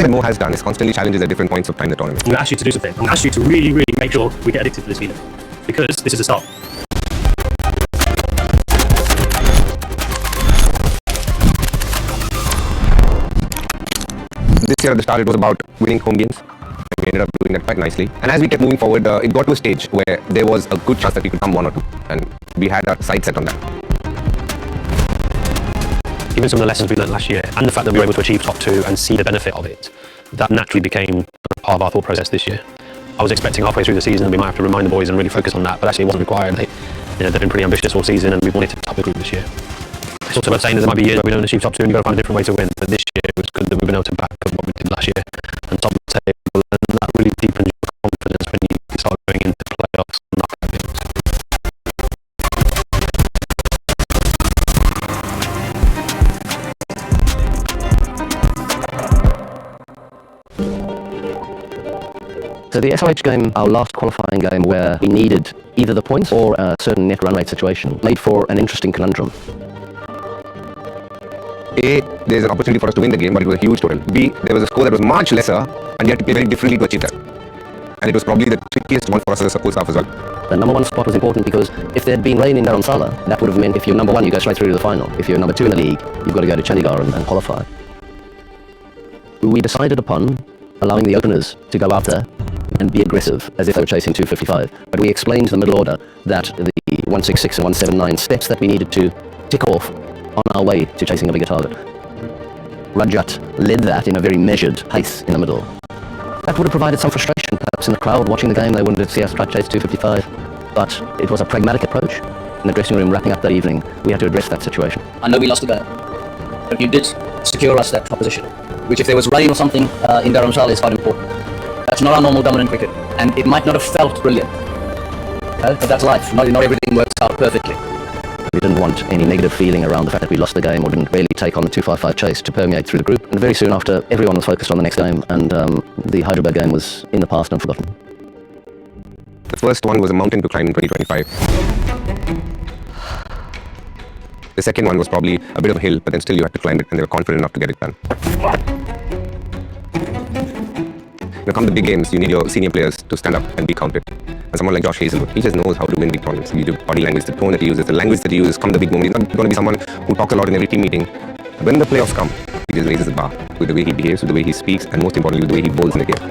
that Mo has done is constantly challenges at different points of time in the tournament. I'm going to ask you to do something. I'm going to ask you to really, really make sure we get addicted to this feeling. Because this is a start. This year at the start it was about winning home games. And we ended up doing that quite nicely. And as we kept moving forward, it got to a stage where there was a good chance that we could come 1 or 2. And we had our sights set on that. Given some of the lessons we learned last year and the fact that we were able to achieve top 2 and see the benefit of it, that naturally became part of our thought process this year. I was expecting halfway through the season we might have to remind the boys and really focus on that, but actually it wasn't required. They've been pretty ambitious all season and we wanted to top the group this year. It's also about saying that there might be years where we don't achieve top 2 and you've got to find a different way to win, but this year it was good that we've been able to back up what we did last year and top the table, and that really deepens your confidence when you start going into playoffs and knockout games. So the SOH game, our last qualifying game where we needed either the points or a certain net run rate situation, made for an interesting conundrum. A, there's an opportunity for us to win the game, but it was a huge total. B, there was a score that was much lesser and we had to play very differently to achieve that. And it was probably the trickiest one for us as a support staff as well. The number 1 spot was important because if there had been rain in Dharamsala, that would have meant if you're number 1, you go straight through to the final. If you're number 2 in the league, you've got to go to Chandigarh and qualify. We decided upon allowing the openers to go out there and be aggressive as if they were chasing 255. But we explained to the middle order that the 166 and 179 steps that we needed to tick off on our way to chasing a bigger target. Rajat led that in a very measured pace in the middle. That would have provided some frustration perhaps in the crowd watching the game. They wanted to see us try to chase 255. But it was a pragmatic approach. In the dressing room wrapping up that evening, we had to address that situation. I know we lost the game, but you did secure us that top position, which if there was rain or something in Dharamsala is quite important. That's not our normal dominant cricket, and it might not have felt brilliant. But that's life. Not everything works out perfectly. We didn't want any negative feeling around the fact that we lost the game or didn't really take on the 255 chase to permeate through the group. And very soon after, everyone was focused on the next game, and the Hyderabad game was in the past and forgotten. The first one was a mountain to climb in 2025. The second one was probably a bit of a hill, but then still you had to climb it and they were confident enough to get it done. When it comes to big games, you need your senior players to stand up and be counted. And someone like Josh Hazelwood, he just knows how to win big tournaments. The body language, the tone that he uses, the language that he uses, come the big moment. He's not going to be someone who talks a lot in every team meeting. But when the playoffs come, he just raises the bar with the way he behaves, with the way he speaks, and most importantly, with the way he bowls in the game.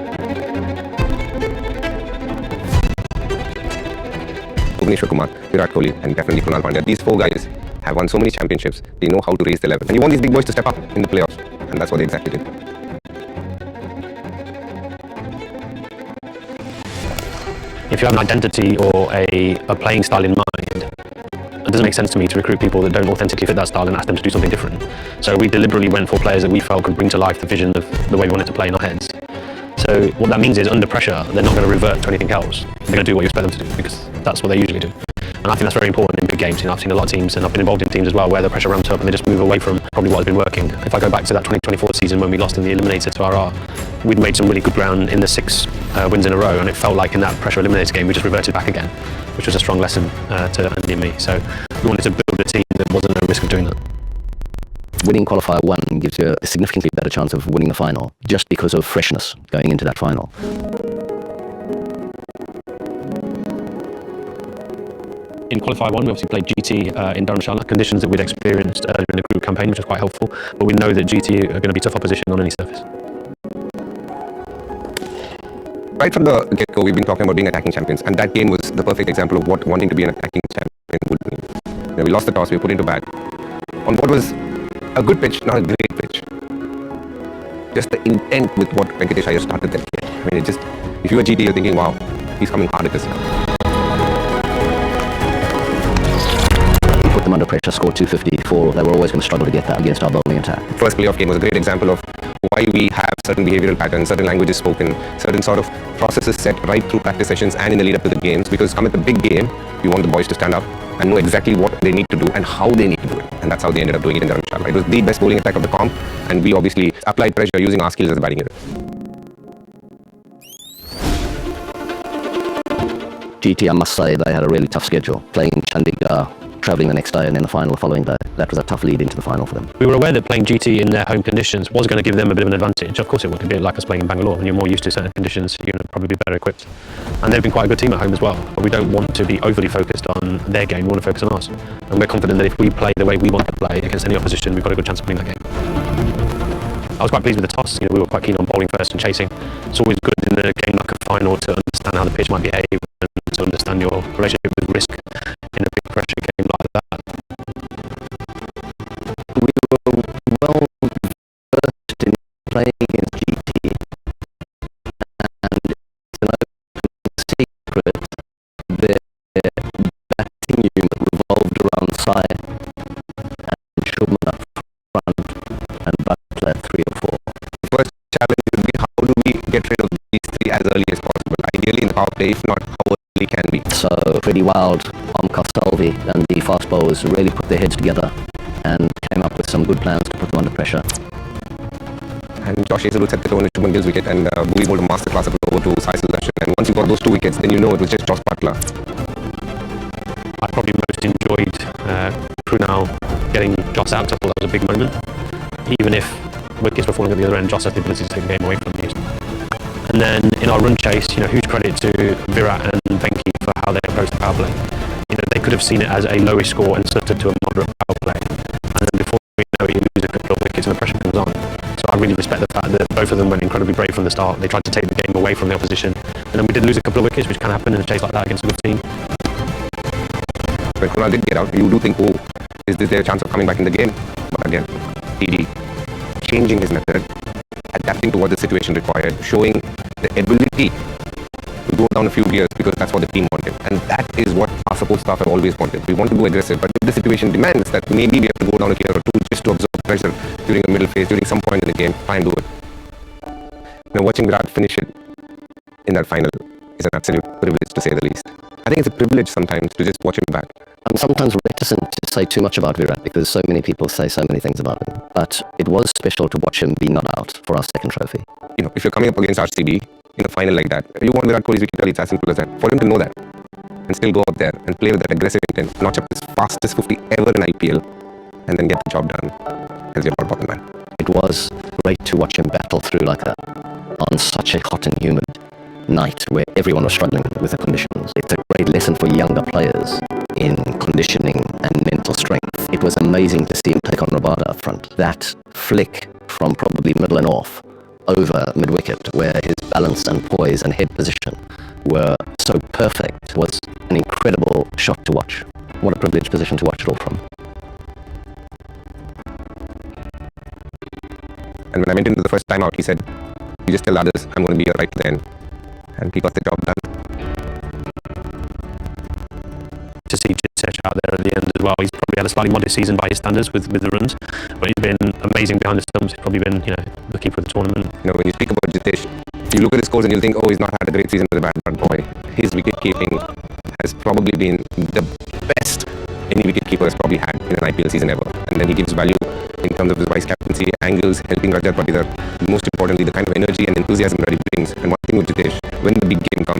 Bhuvneshwar Kumar, Virat Kohli, and definitely Krunal Pandya. These 4 guys have won so many championships. They know how to raise the level. And you want these big boys to step up in the playoffs. And that's what they exactly did. If you have an identity or a playing style in mind, it doesn't make sense to me to recruit people that don't authentically fit that style and ask them to do something different. So we deliberately went for players that we felt could bring to life the vision of the way we wanted to play in our heads. So what that means is, under pressure, they're not going to revert to anything else. They're going to do what you expect them to do, because that's what they usually do. And I think that's very important in big games. I've seen a lot of teams, and I've been involved in teams as well, where the pressure ramps up and they just move away from probably what has been working. If I go back to that 2024 season when we lost in the eliminator to RR, we'd made some really good ground in the 6 wins in a row, and it felt like in that pressure eliminator game we just reverted back again, which was a strong lesson to Andy and me. So we wanted to build a team that wasn't at risk of doing that. Winning qualifier 1 gives you a significantly better chance of winning the final, just because of freshness going into that final. In qualifier 1, we obviously played GT in Dharamshala, conditions that we'd experienced during the group campaign, which was quite helpful. But we know that GT are going to be tough opposition on any surface. Right from the get-go, we've been talking about being attacking champions, and that game was the perfect example of what wanting to be an attacking champion would mean. We lost the toss, we were put into bat on what was a good pitch, not a great pitch. Just the intent with what Venkatesh Iyer started that game. I mean, if you were GT, you're thinking, wow, he's coming hard at this. We put them under pressure, scored 254. They were always going to struggle to get that against our bowling attack. First playoff game was a great example of why we have certain behavioral patterns, certain languages spoken, certain sort of processes set right through practice sessions and in the lead up to the games, because come at the big game, you want the boys to stand up and know exactly what they need to do and how they need to do it. And that's how they ended up doing it in Dharamshala. It was the best bowling attack of the comp, and we obviously applied pressure using our skills as a batting unit. GT, I must say, they had a really tough schedule. Playing Chandigarh, travelling the next day and then the final the following day. That was a tough lead into the final for them. We were aware that playing GT in their home conditions was going to give them a bit of an advantage. Of course it would. It'd be like us playing in Bangalore. When you're more used to certain conditions, you're going to probably be better equipped. And they've been quite a good team at home as well. But we don't want to be overly focused on their game. We want to focus on ours. And we're confident that if we play the way we want to play against any opposition, we've got a good chance of winning that game. I was quite pleased with the toss. We were quite keen on bowling first and chasing. It's always good in a game like a final to understand how the pitch might behave and to understand your relationship with risk in a big pressure game like that. We were well versed in playing against GT, and it's an open secret their batting unit revolved around Sai and Shubman up front and Butler 3 or 4. The first challenge would be how do we get rid of these three as early as possible? Ideally in the power play, if not, how early can be. So Freddie Wild, Salvi and the fast bowlers really put their heads together and came up with some good plans to put them under pressure. And Josh Hazelwood set the tone with Shubman Gill's wicket, and we bowled a masterclass over to Sai Sudarshan. And once you got those 2 wickets, then you know it was just Josh Butler. I probably most enjoyed Krunal getting Joss out. I thought that was a big moment. Even if wickets were falling at the other end, Joss had the ability to take the game away from you. And then in our run chase, huge credit to Virat and Venki for how they approached the power play. They could have seen it as a lowish score and set it to a moderate power play. And then before we know it, you lose a couple of wickets and the pressure comes on. So I really respect the fact that both of them went incredibly brave from the start. They tried to take the game away from the opposition. And then we did lose a couple of wickets, which can happen in a chase like that against a good team. When Krunal did get out, you do think, oh, is this their chance of coming back in the game? But again, TD changing his method, adapting to what the situation required, showing the ability to go down a few gears because that's what the team wanted. And that is what our support staff have always wanted. We want to go aggressive, but if the situation demands that maybe we have to go down a gear or two just to absorb pressure during a middle phase, during some point in the game, try and do it. Watching Virat finish it in that final is an absolute privilege, to say the least. I think it's a privilege sometimes to just watch him bat. I'm sometimes reticent to say too much about Virat because so many people say so many things about him. But it was special to watch him be not out for our second trophy. If you're coming up against RCB in a final like that, you want Virat Kohli's wicket early. It's as simple as that. For him to know that and still go out there and play with that aggressive intent, notch up his fastest 50 ever in IPL, and then get the job done, as your ball bottom man. It was great to watch him battle through like that on such a hot and humid night where everyone was struggling with the conditions. It's a great lesson for younger players in conditioning and mental strength. It was amazing to see him take on Rabada up front. That flick from probably middle and off over mid-wicket, where his balance and poise and head position were so perfect, was an incredible shot to watch. What a privileged position to watch it all from. And when I went into the first time out, he said, you just tell others I'm going to be here right to the end. And he got the job done. To see Jitesh out there at the end as well. He's probably had a slightly modest season by his standards with the runs, but he's been amazing behind the stumps. He's probably been, the keeper of the tournament. When you speak about Jitesh, you look at his scores and you think, oh, he's not had a great season with a bat, but boy, his wicket keeping has probably been the best any wicket keeper has probably had in an IPL season ever. And then he gives value in terms of his vice captaincy, angles, helping Rajat Patidar. Most importantly, the kind of energy and enthusiasm that he brings. And one thing with Jitesh, when the big game comes,